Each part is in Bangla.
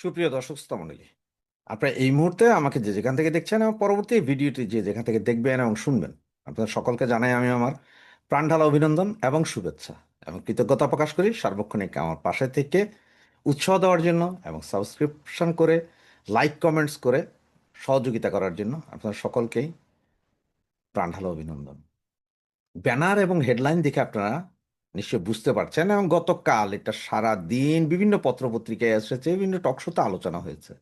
সুপ্রিয় দর্শক শ্রোতা মণ্ডলী, আপনারা এই মুহূর্তে আমাকে যে যেখান থেকে দেখছেন এবং পরবর্তী ভিডিওটি যে যেখান থেকে দেখবেন এবং শুনবেন, আপনাদের সকলকে জানাই আমি আমার প্রাণঢালা অভিনন্দন এবং শুভেচ্ছা এবং কৃতজ্ঞতা প্রকাশ করি সার্বক্ষণিক আমার পাশে থেকে উৎসাহ দেওয়ার জন্য এবং সাবস্ক্রিপশন করে লাইক কমেন্টস করে সহযোগিতা করার জন্য আপনাদের সকলকেই প্রাণঢালা অভিনন্দন। ব্যানার এবং হেডলাইন দেখে আপনারা নিশ্চয় বুঝতে পারছেন এবং গতকাল এটা সারা দিন বিভিন্ন পত্রপত্রিকায় এসেছে, বিভিন্ন টকশোতে আলোচনা হয়েছে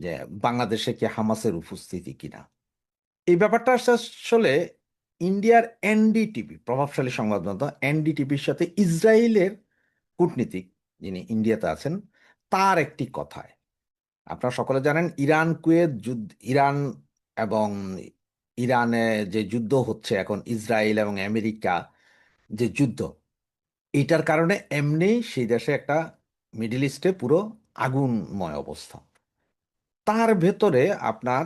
যে বাংলাদেশে কি হামাসের উপস্থিতি কিনা। এই ব্যাপারটা আসলে ইন্ডিয়ার এনডিটিভি, প্রভাবশালী সংবাদ মাধ্যম এনডিটিভির সাথে ইসরায়েলের কূটনীতিক যিনি ইন্ডিয়াতে আছেন তার একটি কথায়, আপনারা সকলে জানেন ইরান কুয়েত যুদ্ধ, ইরান এবং ইরানে যে যুদ্ধ হচ্ছে এখন, ইসরায়েল এবং আমেরিকা যে যুদ্ধ, এইটার কারণে এমনি সেই দেশে একটা মিডল ইস্টে পুরো আগুনময় অবস্থা। তার ভেতরে আপনার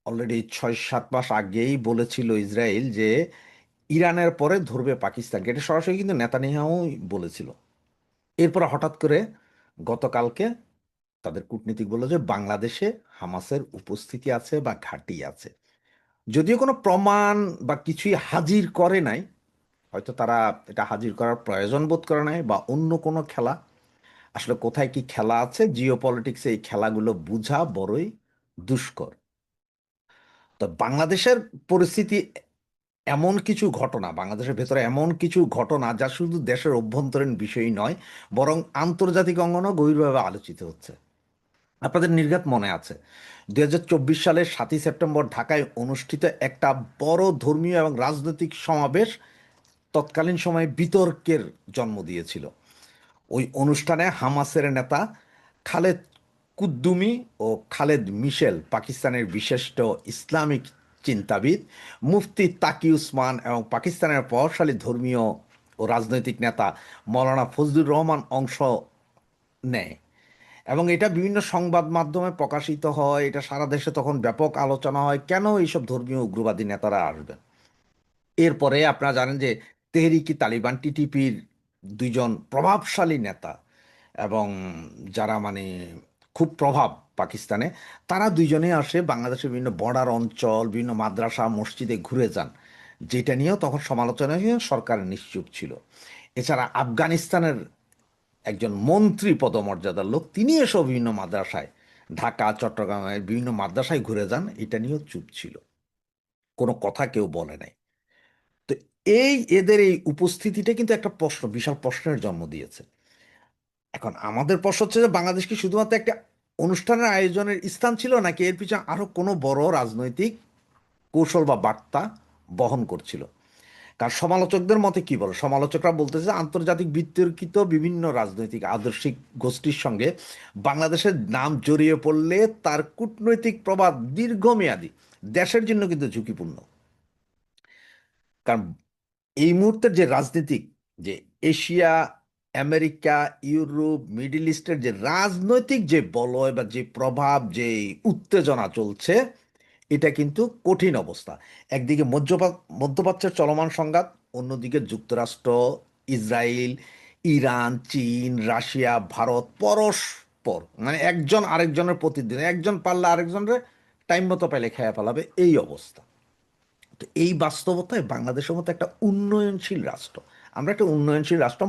অলরেডি 6-7 মাস আগেই বলেছিল ইসরায়েল যে ইরানের পরে ধরবে পাকিস্তানকে, এটা সরাসরি কিন্তু নেতানিয়াহু বলেছিল। এরপর হঠাৎ করে গতকালকে তাদের কূটনীতিক বলল যে বাংলাদেশে হামাসের উপস্থিতি আছে বা ঘাঁটি আছে, যদিও কোনো প্রমাণ বা কিছুই হাজির করে নাই। হয়তো তারা এটা হাজির করার প্রয়োজন বোধ করে নাই বা অন্য কোনো খেলা। আসলে কোথায় কি খেলা আছে, জিও পলিটিক্সে এই খেলাগুলো বোঝা বড়ই দুষ্কর। তো বাংলাদেশের পরিস্থিতি, এমন কিছু ঘটনা বাংলাদেশের ভেতরে, এমন কিছু ঘটনা যা শুধু দেশের অভ্যন্তরীণ বিষয় নয়, বরং আন্তর্জাতিক অঙ্গনেও গভীরভাবে আলোচিত হচ্ছে। আপনাদের নির্ঘাত মনে আছে 2024 সালের 7ই সেপ্টেম্বর ঢাকায় অনুষ্ঠিত একটা বড় ধর্মীয় এবং রাজনৈতিক সমাবেশ তৎকালীন সময়ে বিতর্কের জন্ম দিয়েছিল। ওই অনুষ্ঠানে হামাসের নেতা খালেদ কুদ্দুমি ও খালেদ মিশেল, পাকিস্তানের বিশিষ্ট ইসলামিক চিন্তাবিদ মুফতি তাকি উসমান এবং পাকিস্তানের প্রভাবশালী ধর্মীয় ও রাজনৈতিক নেতা মৌলানা ফজলুর রহমান অংশ নেয় এবং এটা বিভিন্ন সংবাদ মাধ্যমে প্রকাশিত হয়। এটা সারা দেশে তখন ব্যাপক আলোচনা হয়, কেন এইসব ধর্মীয় উগ্রবাদী নেতারা আসবেন। এরপরে আপনারা জানেন যে তেহরিকি তালিবান টিটিপির দুইজন প্রভাবশালী নেতা এবং যারা মানে খুব প্রভাব পাকিস্তানে, তারা দুইজনেই আসে বাংলাদেশের বিভিন্ন বর্ডার অঞ্চল, বিভিন্ন মাদ্রাসা মসজিদে ঘুরে যান, যেটা নিয়েও তখন সমালোচনা নিয়ে সরকার নিশ্চুপ ছিল। এছাড়া আফগানিস্তানের একজন মন্ত্রী পদমর্যাদার লোক, তিনি এসব বিভিন্ন মাদ্রাসায়, ঢাকা চট্টগ্রামের বিভিন্ন মাদ্রাসায় ঘুরে যান, এটা নিয়েও চুপ ছিল, কোনো কথা কেউ বলে নাই। তো এদের এই উপস্থিতিটা কিন্তু একটা প্রশ্ন, বিশাল প্রশ্নের জন্ম দিয়েছে। এখন আমাদের প্রশ্ন হচ্ছে যে বাংলাদেশ কি শুধুমাত্র একটা অনুষ্ঠানের আয়োজনের স্থান ছিল, নাকি এর পিছনে আরো কোনো বড় রাজনৈতিক কৌশল বা বার্তা বহন করছিল। কারণ সমালোচকদের মতে কি বলে, সমালোচকরা বলতেছে যে আন্তর্জাতিক বিতর্কিত বিভিন্ন রাজনৈতিক আদর্শিক গোষ্ঠীর সঙ্গে বাংলাদেশের নাম জড়িয়ে পড়লে তার কূটনৈতিক প্রভাব দীর্ঘমেয়াদী, দেশের জন্য কিন্তু ঝুঁকিপূর্ণ। কারণ এই মুহূর্তের যে রাজনীতিক, যে এশিয়া, আমেরিকা, ইউরোপ, মিডল ইস্টের যে রাজনৈতিক যে বলয় বা যে প্রভাব, যে উত্তেজনা চলছে, এটা কিন্তু কঠিন অবস্থা। একদিকে মধ্যপ্রাচ্যের চলমান সংঘাত, অন্যদিকে যুক্তরাষ্ট্র, ইসরায়েল, ইরান, চীন, রাশিয়া, ভারত পরস্পর মানে একজন আরেকজনের প্রতিদ্বন্দ্বী, একজন পারলে আরেকজনের টাইম মতো পাইলে খেয়া ফেলাবে, এই অবস্থা। তো এই বাস্তবতায় বাংলাদেশের মতো একটা উন্নয়নশীল রাষ্ট্র, আমরা একটা উন্নয়নশীল রাষ্ট্র,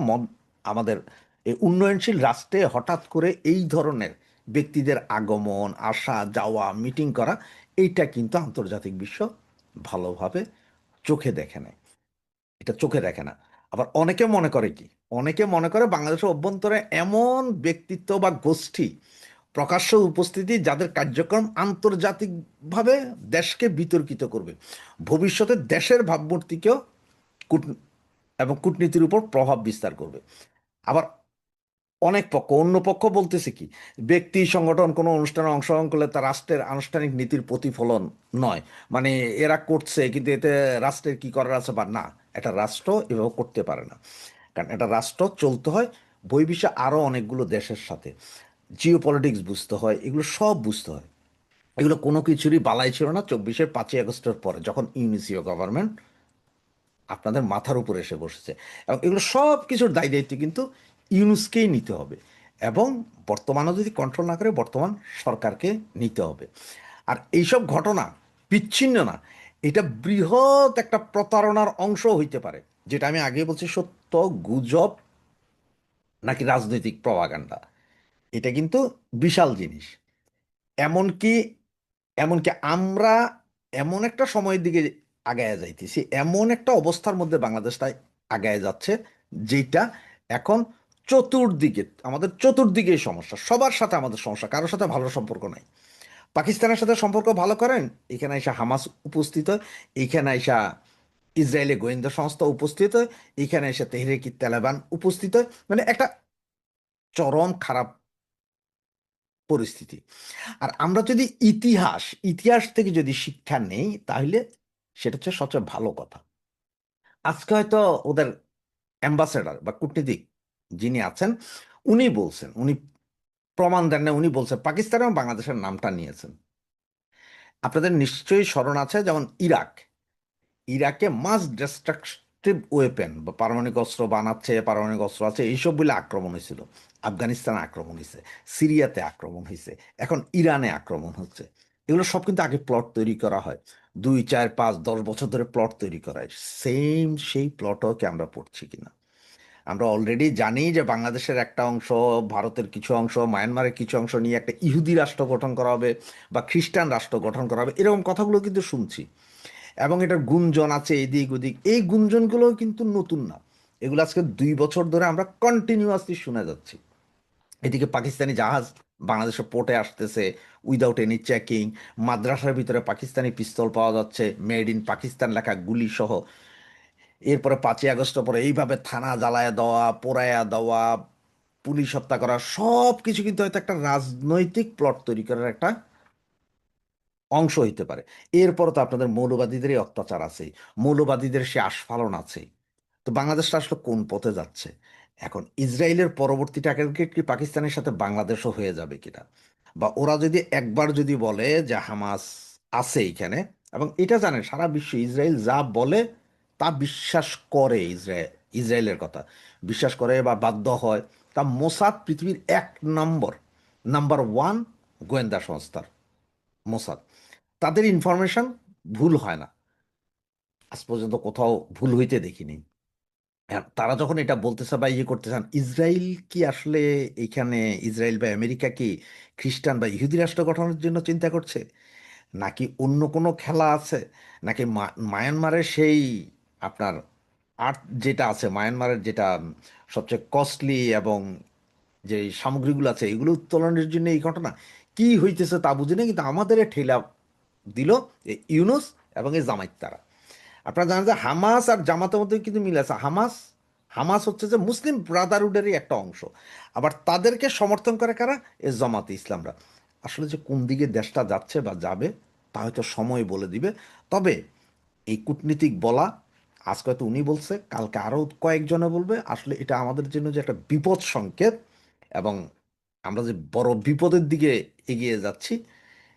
আমাদের এই উন্নয়নশীল রাষ্ট্রে হঠাৎ করে এই ধরনের ব্যক্তিদের আগমন, আসা যাওয়া, মিটিং করা, এইটা কিন্তু আন্তর্জাতিক বিশ্ব ভালোভাবে চোখে দেখে না, এটা চোখে দেখে না। আবার অনেকে মনে করে কি, অনেকে মনে করে বাংলাদেশের অভ্যন্তরে এমন ব্যক্তিত্ব বা গোষ্ঠী প্রকাশ্য উপস্থিতি, যাদের কার্যক্রম আন্তর্জাতিকভাবে দেশকে বিতর্কিত করবে, ভবিষ্যতে দেশের ভাবমূর্তিকেও কূট এবং কূটনীতির উপর প্রভাব বিস্তার করবে। আবার অনেক পক্ষ, অন্য পক্ষ বলতেছে কি, ব্যক্তি সংগঠন কোনো অনুষ্ঠানে অংশগ্রহণ করলে তা রাষ্ট্রের আনুষ্ঠানিক নীতির প্রতিফলন নয়, মানে এরা করছে কিন্তু এতে রাষ্ট্রের কি করার আছে বা না, এটা রাষ্ট্র এভাবে করতে পারে না। কারণ এটা রাষ্ট্র চলতে হয় বহির্বিশ্বে আরও অনেকগুলো দেশের সাথে, জিও পলিটিক্স বুঝতে হয়, এগুলো সব বুঝতে হয়। এগুলো কোনো কিছুরই বালাই ছিল না 5ই আগস্টের পরে, যখন ইউনিসিও গভর্নমেন্ট আপনাদের মাথার উপর এসে বসেছে, এবং এগুলো সব কিছুর দায় দায়িত্ব কিন্তু ইউনুসকেই নিতে হবে। এবং বর্তমানও যদি কন্ট্রোল না করে বর্তমান সরকারকে নিতে হবে। আর এইসব ঘটনা বিচ্ছিন্ন না, এটা বৃহৎ একটা প্রতারণার অংশ হইতে পারে, যেটা আমি আগে বলছি সত্য, গুজব নাকি রাজনৈতিক প্রপাগান্ডা, এটা কিন্তু বিশাল জিনিস। এমনকি এমনকি আমরা এমন একটা সময়ের দিকে আগায় যাইতেছি, এমন একটা অবস্থার মধ্যে বাংলাদেশটা আগায় যাচ্ছে, যেটা এখন চতুর্দিকে, আমাদের চতুর্দিকেই সমস্যা, সবার সাথে আমাদের সমস্যা, কারোর সাথে ভালো সম্পর্ক নাই। পাকিস্তানের সাথে সম্পর্ক ভালো করেন, এখানে এসে হামাস উপস্থিত হয়, এইখানে এসে ইসরায়েলি গোয়েন্দা সংস্থা উপস্থিত হয়, এইখানে এসে তেহরিক তালেবান উপস্থিত হয়, মানে একটা চরম খারাপ পরিস্থিতি। আর আমরা যদি ইতিহাস থেকে যদি শিক্ষা নেই, তাহলে সেটা হচ্ছে সবচেয়ে ভালো কথা। আজকে হয়তো ওদের অ্যাম্বাসেডর বা কূটনীতিক যিনি আছেন, উনি বলছেন, উনি প্রমাণ দেন না, উনি বলছেন পাকিস্তান এবং বাংলাদেশের নামটা নিয়েছেন। আপনাদের নিশ্চয়ই স্মরণ আছে, যেমন ইরাকে মাস ডিস্ট্রাকটিভ ওয়েপেন বা পারমাণবিক অস্ত্র বানাচ্ছে, পারমাণবিক অস্ত্র আছে, এইসব বলে আক্রমণ হয়েছিল। আফগানিস্তানে আক্রমণ হয়েছে, সিরিয়াতে আক্রমণ হয়েছে, এখন ইরানে আক্রমণ হচ্ছে। এগুলো সব কিন্তু আগে প্লট তৈরি করা হয়, 2 4 5 10 বছর ধরে প্লট তৈরি করা হয়। সেই প্লটকে আমরা পড়ছি কিনা। আমরা অলরেডি জানি যে বাংলাদেশের একটা অংশ, ভারতের কিছু অংশ, মায়ানমারের কিছু অংশ নিয়ে একটা ইহুদি রাষ্ট্র গঠন করা হবে বা খ্রিস্টান রাষ্ট্র গঠন করা হবে, এরকম কথাগুলো কিন্তু শুনছি। এবং এটার গুঞ্জন আছে এদিক ওদিক, এই গুঞ্জনগুলো কিন্তু নতুন না, এগুলো আজকে 2 বছর ধরে আমরা কন্টিনিউয়াসলি শুনে যাচ্ছি। এদিকে পাকিস্তানি জাহাজ বাংলাদেশের পোর্টে আসতেছে উইদাউট এনি চেকিং, মাদ্রাসার ভিতরে পাকিস্তানি পিস্তল পাওয়া যাচ্ছে, মেড ইন পাকিস্তান লেখা গুলি সহ। এরপরে 5ই আগস্টের পরে এইভাবে থানা জ্বালায়া দেওয়া, পোড়ায়া দেওয়া, পুলিশ হত্যা করা, সব কিছু কিন্তু হয়তো একটা রাজনৈতিক প্লট তৈরি করার একটা অংশ হইতে পারে। এরপর তো আপনাদের মৌলবাদীদেরই অত্যাচার আছে, মৌলবাদীদের সে আস্ফালন আছে। তো বাংলাদেশটা আসলে কোন পথে যাচ্ছে? এখন ইসরায়েলের পরবর্তী টার্গেট কি পাকিস্তানের সাথে বাংলাদেশও হয়ে যাবে কিনা, বা ওরা যদি একবার যদি বলে যে হামাস আছে এইখানে, এবং এটা জানেন সারা বিশ্ব, ইসরায়েল যা বলে তা বিশ্বাস করে, ইসরায়েলের কথা বিশ্বাস করে বা বাধ্য হয়। তা মোসাদ পৃথিবীর 1 নম্বর, নাম্বার 1 গোয়েন্দা সংস্থার মোসাদ, তাদের ইনফরমেশন ভুল হয় না, আজ পর্যন্ত কোথাও ভুল হইতে দেখিনি। আর তারা যখন এটা বলতেছে বা ইয়ে করতেছেন, ইসরায়েল কি আসলে এখানে, ইসরায়েল বা আমেরিকা কি খ্রিস্টান বা ইহুদি রাষ্ট্র গঠনের জন্য চিন্তা করছে, নাকি অন্য কোনো খেলা আছে, নাকি মায়ানমারের সেই আপনার আর্ট যেটা আছে, মায়ানমারের যেটা সবচেয়ে কস্টলি এবং যে সামগ্রীগুলো আছে এগুলো উত্তোলনের জন্য এই ঘটনা, কি হইতেছে তা বুঝি না, কিন্তু আমাদের ঠেলা দিল এই ইউনুস এবং এই জামাইত তারা। আপনারা জানেন যে হামাস আর জামাতের মধ্যে কিন্তু মিল আছে। হামাস হামাস হচ্ছে যে মুসলিম ব্রাদারহুডেরই একটা অংশ, আবার তাদেরকে সমর্থন করে কারা? এ জামাতে ইসলামরা। আসলে যে কোন দিকে দেশটা যাচ্ছে বা যাবে তা হয়তো সময় বলে দিবে। তবে এই কূটনীতিক বলা, আজকে হয়তো উনি বলছে, কালকে আরও কয়েকজনে বলবে, আসলে এটা আমাদের জন্য যে একটা বিপদ সংকেত, এবং আমরা যে বড় বিপদের দিকে এগিয়ে যাচ্ছি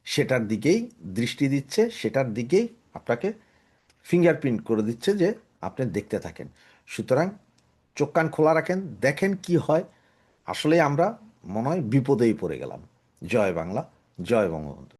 সেটার দিকেই দৃষ্টি দিচ্ছে, সেটার দিকেই আপনাকে ফিঙ্গারপ্রিন্ট করে দিচ্ছে যে আপনি দেখতে থাকেন। সুতরাং চোখ কান খোলা রাখেন, দেখেন কি হয়। আসলে আমরা মনে হয় বিপদেই পড়ে গেলাম। জয় বাংলা, জয় বঙ্গবন্ধু।